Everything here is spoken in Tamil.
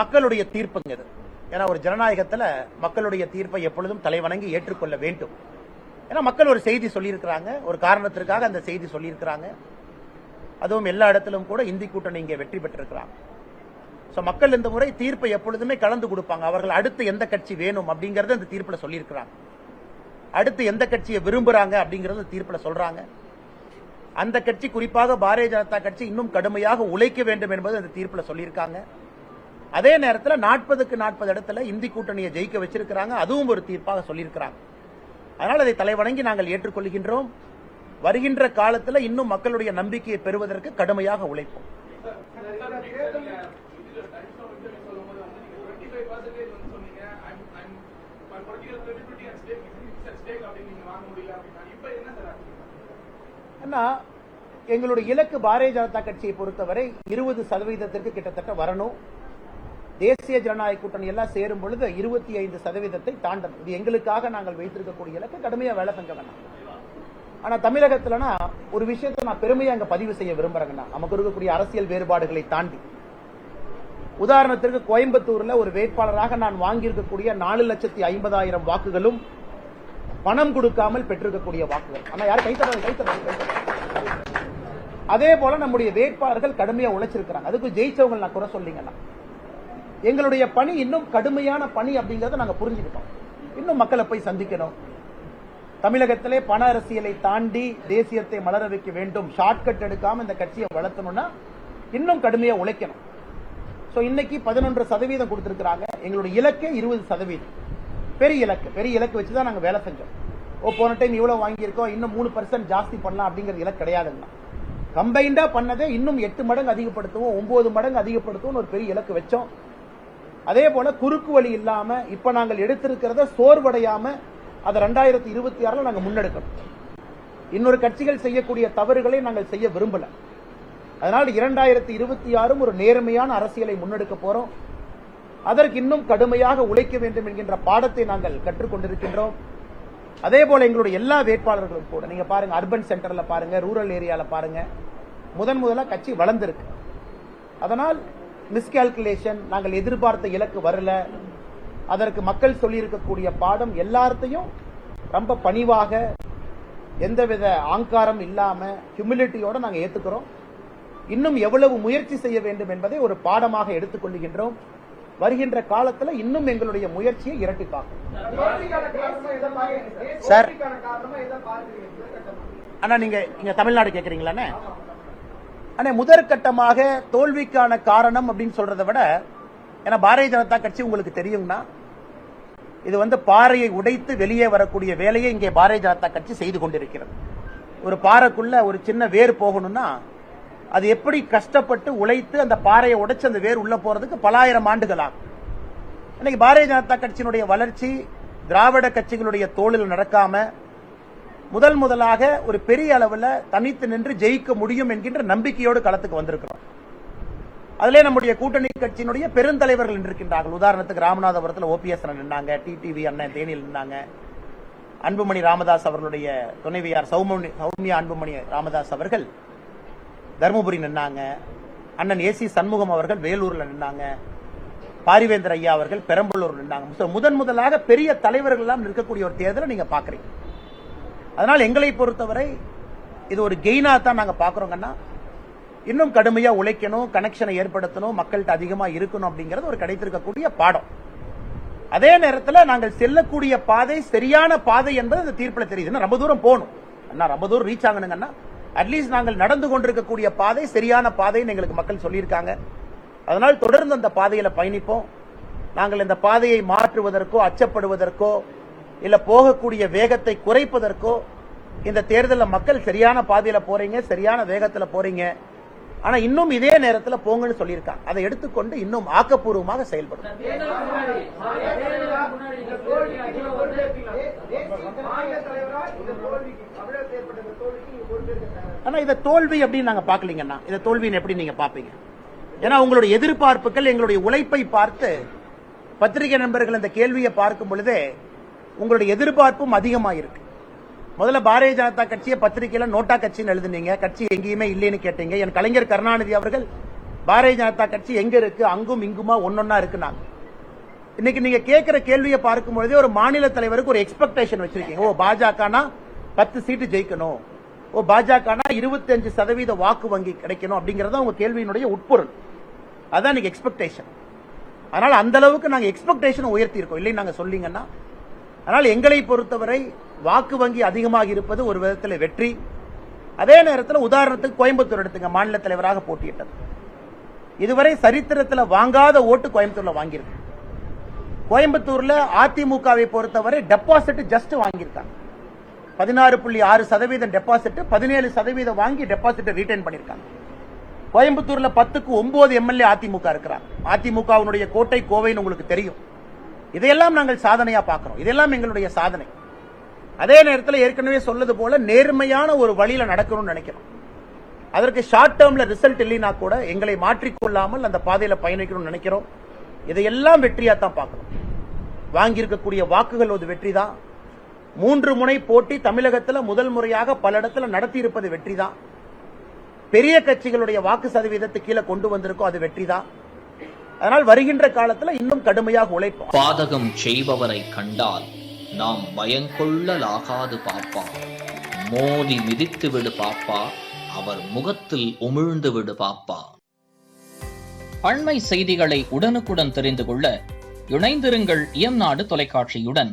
மக்களுடைய தீர்ப்புங்க இது. ஏன்னா ஒரு ஜனநாயகத்துல மக்களுடைய தீர்ப்பை எப்பொழுதும் தலைவணங்கி ஏற்றுக்கொள்ள வேண்டும். ஏன்னா மக்கள் ஒரு செய்தி சொல்லியிருக்கிறாங்க, ஒரு காரணத்திற்காக அந்த செய்தி சொல்லியிருக்கிறாங்க. அதுவும் எல்லா இடத்திலும் கூட இந்தி கூட்டணி இங்கே வெற்றி பெற்றிருக்கிறாங்க. மக்கள் இந்த முறை தீர்ப்பை எப்பொழுதுமே கலந்து கொடுப்பாங்க. அவர்கள் அடுத்து எந்த கட்சி வேணும் அப்படிங்கறது அந்த தீர்ப்புல சொல்லியிருக்கிறாங்க. அடுத்து எந்த கட்சியை விரும்புறாங்க அப்படிங்கறது தீர்ப்புல சொல்றாங்க. அந்த கட்சி, குறிப்பாக பாரதிய ஜனதா கட்சி இன்னும் கடுமையாக உழைக்க வேண்டும் என்பது அந்த தீர்ப்புல சொல்லியிருக்காங்க. அதே நேரத்தில் 40க்கு 40 இடத்துல இந்தி கூட்டணியை ஜெயிக்க வச்சிருக்கிறாங்க. அதுவும் ஒரு தீர்ப்பாக சொல்லியிருக்கிறாங்க. அதனால் அதை தலைவணங்கி நாங்கள் ஏற்றுக்கொள்கின்றோம். வருகின்ற காலத்தில் இன்னும் மக்களுடைய நம்பிக்கையை பெறுவதற்கு கடுமையாக உழைப்போம். எங்களுடைய இலக்கு பாரதிய ஜனதா கட்சியை பொறுத்தவரை 20% கிட்டத்தட்ட வரணும். தேசிய ஜனநாயக கூட்டணி எல்லாம் சேரும் பொழுது 25% தாண்டணும். இது எங்களுக்காக நாங்கள் வைத்திருக்கக்கூடிய இலக்கு. கடுமையா வேலை செஞ்ச வேணாம். ஆனா தமிழகத்துலனா ஒரு விஷயத்தை நான் பெருமையா அங்க பதிவு செய்ய விரும்புறேங்கன்னா, நமக்கு இருக்கக்கூடிய அரசியல் வேறுபாடுகளை தாண்டி, உதாரணத்திற்கு கோயம்புத்தூர்ல ஒரு வேட்பாளராக நான் வாங்கியிருக்கக்கூடிய 4,50,000 வாக்குகளும் பணம் கொடுக்காமல் பெற்றிருக்கக்கூடிய வாக்குகள். ஆனா யாரும் கைத்தறாங்க. அதே போல நம்முடைய வேட்பாளர்கள் கடுமையா உழைச்சிருக்கிறாங்க. அதுக்கு ஜெயிச்சவங்க நான் குறை சொல்லிங்கன்னா, எங்களுடைய பணி இன்னும் கடுமையான பணி அப்படிங்கறத நாங்க புரிஞ்சுக்கிட்டோம். இன்னும் மக்களை போய் சந்திக்கணும். தமிழகத்திலே பண அரசியலை தாண்டி தேசியத்தை மலர வைக்க வேண்டும். ஷார்ட்கட் எடுக்காம இந்த கட்சியை வளர்த்தணும்னா இன்னும் கடுமையா உழைக்கணும். இன்னைக்கு 11% கொடுத்திருக்கிறாங்க. எங்களுடைய இலக்கே 20%. பெரிய இலக்கு வச்சுதான் நாங்க வேலை செஞ்சோம். போன டைம் இவ்வளவு வாங்கியிருக்கோம், இன்னும் 3% ஜாஸ்தி பண்ணலாம் அப்படிங்கிற இலக்கு கிடையாதுங்க. கம்பைண்டா பண்ணதே இன்னும் 8 மடங்கு அதிகப்படுத்துவோம், 9 மடங்கு அதிகப்படுத்துவோம் ஒரு பெரிய இலக்கு வச்சோம். அதே போல குறுக்கு வழி இல்லாம இப்ப நாங்கள் எடுத்திருக்கிறத சோர்வடையாம அதை 2026 நாங்க முன்னெடுக்கணும். இன்னொரு கட்சிகள் செய்யக்கூடிய தவறுகளை நாங்கள் செய்ய விரும்பல. அதனால் 2026 ஒரு நேர்மையான அரசியலை முன்னெடுக்க போறோம். அதற்கு இன்னும் கடுமையாக உழைக்க வேண்டும் என்கின்ற பாடத்தை நாங்கள் கற்றுக்கொண்டிருக்கின்றோம். அதே போல எங்களுடைய எல்லா வேட்பாளர்களும் கூட நீங்க பாருங்க, அர்பன் சென்டர்ல பாருங்க, ரூரல் ஏரியால பாருங்க, முதலா கட்சி வளர்ந்திருக்கு. அதனால் மிஸ்கால்குலேஷன், நாங்கள் எதிர்பார்த்த இலக்கு வரல. அதற்கு மக்கள் சொல்லி இருக்கக்கூடிய பாடம் எல்லாத்தையும் ரொம்ப பணிவாக, எந்தவித ஆங்காரம் இல்லாம ஹியூமிலிட்டியோட நாங்க ஏத்துக்கிறோம். இன்னும் எவ்வளவு முயற்சி செய்ய வேண்டும் என்பதை ஒரு பாடமாக எடுத்துக்கொள்கின்றோம். வருகின்ற காலத்துல இன்னும் எங்களுடைய முயற்சியை இரட்டிப்பாக்கும். சார், அண்ணா நீங்க இங்க தமிழ்நாடு கேக்குறீங்களா? ஆனா முதற்கட்டமாக தோல்விக்கான காரணம் அப்படின்னு சொல்றதை விட, ஏன்னா பாரதிய ஜனதா கட்சி உங்களுக்கு தெரியும்னா, இது பாறையை உடைத்து வெளியே வரக்கூடிய வேலையை இங்கே பாரதிய ஜனதா கட்சி செய்து கொண்டிருக்கிறது. ஒரு பாறைக்குள்ள ஒரு சின்ன வேர் போகணும்னா அது எப்படி கஷ்டப்பட்டு உழைத்து அந்த பாறையை உடைச்சு அந்த வேர் உள்ள போறதுக்கு பல ஆயிரம் ஆண்டுகள் ஆகும். இன்னைக்கு பாரதிய ஜனதா கட்சியினுடைய வளர்ச்சி திராவிட கட்சிகளுடைய தோளில் நடக்காம முதலாக ஒரு பெரிய அளவில் தனித்து நின்று ஜெயிக்க முடியும் என்கின்ற நம்பிக்கையோடு களத்துக்கு வந்திருக்கிறோம். அதிலே நம்முடைய கூட்டணி கட்சியினுடைய பெருந்தலைவர்கள் நின்றிருக்கின்றார்கள். உதாரணத்துக்கு ராமநாதபுரத்தில் OPS நின்றாங்க, TTV அண்ணன் தேனியில் நின்றாங்க, அன்புமணி ராமதாஸ் அவர்களுடைய துணைவியார் சௌமியா அன்புமணி ராமதாஸ் அவர்கள் தர்மபுரி நின்னாங்க, அண்ணன் AC சண்முகம் அவர்கள் வேலூர்ல நின்னாங்க, பாரிவேந்தர் ஐயா அவர்கள் பெரம்பலூர் நின்னாங்க. முதலாக பெரிய தலைவர்கள் எல்லாம் நிற்கக்கூடிய ஒரு தேர்தலை நீங்க பாக்குறீங்க. அதனால் எங்களை பொறுத்தவரை இது ஒரு கெயினா தான் நாங்க பாக்குறோங்கன்னா, இன்னும் கடுமையா உழைக்கணும், கனெக்ஷனை ஏற்படுத்தணும், மக்கள்கிட்ட அதிகமா இருக்கணும் அப்படிங்கிறது ஒரு கிடைத்திருக்கக்கூடிய பாடம். அதே நேரத்தில் நாங்கள் செல்லக்கூடிய பாதை சரியான பாதை என்பது இந்த தீர்ப்பில் தெரியுது. ரொம்ப தூரம் போகணும், ரொம்ப தூரம் ரீச் ஆகணுங்கன்னா அட்லீஸ்ட் நாங்கள் நடந்து கொண்டிருக்கக்கூடிய பாதை சரியான பாதைன்னு எங்களுக்கு மக்கள் சொல்லியிருக்காங்க. அதனால் தொடர்ந்து அந்த பாதையில பயணிப்போம். நாங்கள் இந்த பாதையை மாற்றுவதற்கோ அச்சப்படுவதற்கோ இல்ல போகக்கூடிய வேகத்தை குறைப்பதற்கோ இந்த தேர்தலில் மக்கள் சரியான பாதையில போறீங்க, சரியான வேகத்துல போறீங்க, ஆனா இன்னும் இதே நேரத்தில் போங்கன்னு சொல்லியிருக்காங்க. அதை எடுத்துக்கொண்டு இன்னும் ஆக்கப்பூர்வமாக செயல்படும். ஆனா இதை தோல்வி அப்படின்னு நாங்க பாக்கலீங்கன்னா, இதை தோல்வின்னு எப்படி நீங்க பாப்பீங்க? ஏன்னா உங்களுடைய எதிர்பார்ப்புகள் எங்களுடைய உழைப்பை பார்த்து பத்திரிகை நண்பர்கள் இந்த கேள்வியை பார்க்கும் பொழுதே உங்களுடைய எதிர்பார்ப்பும் அதிகமாயிருக்கு. முதல்ல பாரதிய ஜனதா கட்சியை பத்திரிகையில நோட்டா கட்சின்னு எழுதுனீங்க, கட்சி எங்கேயுமே இல்லைன்னு கேட்டீங்க. என் கலைஞர் கருணாநிதி அவர்கள் பாரதிய ஜனதா கட்சி எங்க இருக்கு, அங்கும் இங்குமா ஒன்னொன்னா இருக்கு. நாங்க இன்னைக்கு நீங்க கேட்கிற கேள்வியை பார்க்கும் பொழுதே ஒரு மாநில தலைவருக்கு ஒரு எக்ஸ்பெக்டேஷன் வச்சிருக்கீங்க. ஓ பாஜகனா 10 சீட்டு ஜெயிக்கணும், ஓ பாஜகனா 25% வாக்கு வங்கி கிடைக்கணும் அப்படிங்கறத உங்க கேள்வியினுடைய உட்பொருள். அதான் இன்னைக்கு எக்ஸ்பெக்டேஷன். அதனால அந்த அளவுக்கு நாங்க எக்ஸ்பெக்டேஷன் உயர்த்தி இருக்கோம், இல்லை நாங்க சொல்லிங்கன்னா. அதனால் எங்களை பொறுத்தவரை வாக்கு வங்கி அதிகமாக இருப்பது ஒரு விதத்தில் வெற்றி. அதே நேரத்தில் உதாரணத்துக்கு கோயம்புத்தூர் எடுத்துங்க, மாநில தலைவராக போட்டியிட்டது. இதுவரை சரித்திரத்தில் வாங்காத ஓட்டு கோயம்புத்தூர்ல வாங்கியிருக்கு. கோயம்புத்தூர்ல அதிமுகவை பொறுத்தவரை டெபாசிட் ஜஸ்ட் வாங்கியிருக்காங்க. 16.6% டெபாசிட், 17% வாங்கி டெபாசிட் ரிட்டைன் பண்ணிருக்காங்க. கோயம்புத்தூர்ல 10க்கு 9 எம்எல்ஏ அதிமுக இருக்கிறாங்க. அதிமுகவினுடைய கோட்டை கோவைன்னு உங்களுக்கு தெரியும். இதையெல்லாம் நாங்கள் சாதனையா பார்க்கிறோம். இதெல்லாம் எங்களுடைய சாதனை. அதே நேரத்தில் ஏற்கனவே சொல்லது போல நேர்மையான ஒரு வழியில நடக்கணும்னு நினைக்கிறோம். அதற்கு ஷார்ட் டேர்ம்ல ரிசல்ட் இல்லைனா கூட எங்களை மாற்றிக்கொள்ளாமல் அந்த பாதையில பயணிக்கணும்னு நினைக்கிறோம். இதையெல்லாம் வெற்றியா தான் பார்க்கிறோம். வாங்கியிருக்கக்கூடிய வாக்குகள் ஒரு வெற்றி தான். 3 முனை போட்டி தமிழகத்தில் முதல் முறையாக பல இடத்துல நடத்தி இருப்பது வெற்றி தான். பெரிய கட்சிகளுடைய வாக்கு சதவீதத்தை கீழே கொண்டு வந்திருக்கோம், அது வெற்றி தான். அதனால் வருகின்ற காலத்தில் இன்னும் கடுமையாக உழைப்போம். பாதகம் செய்பவரை கண்டால் நாம் பயங்கொள்ளலாகாது பாப்பா, மோதி மிதித்து விடு பாப்பா, அவர் முகத்தில் உமிழ்ந்து விடு பாப்பா. அண்மை செய்திகளை உடனுக்குடன் தெரிந்து கொள்ள இணைந்திருங்கள் இயம்நாடு தொலைக்காட்சியுடன்.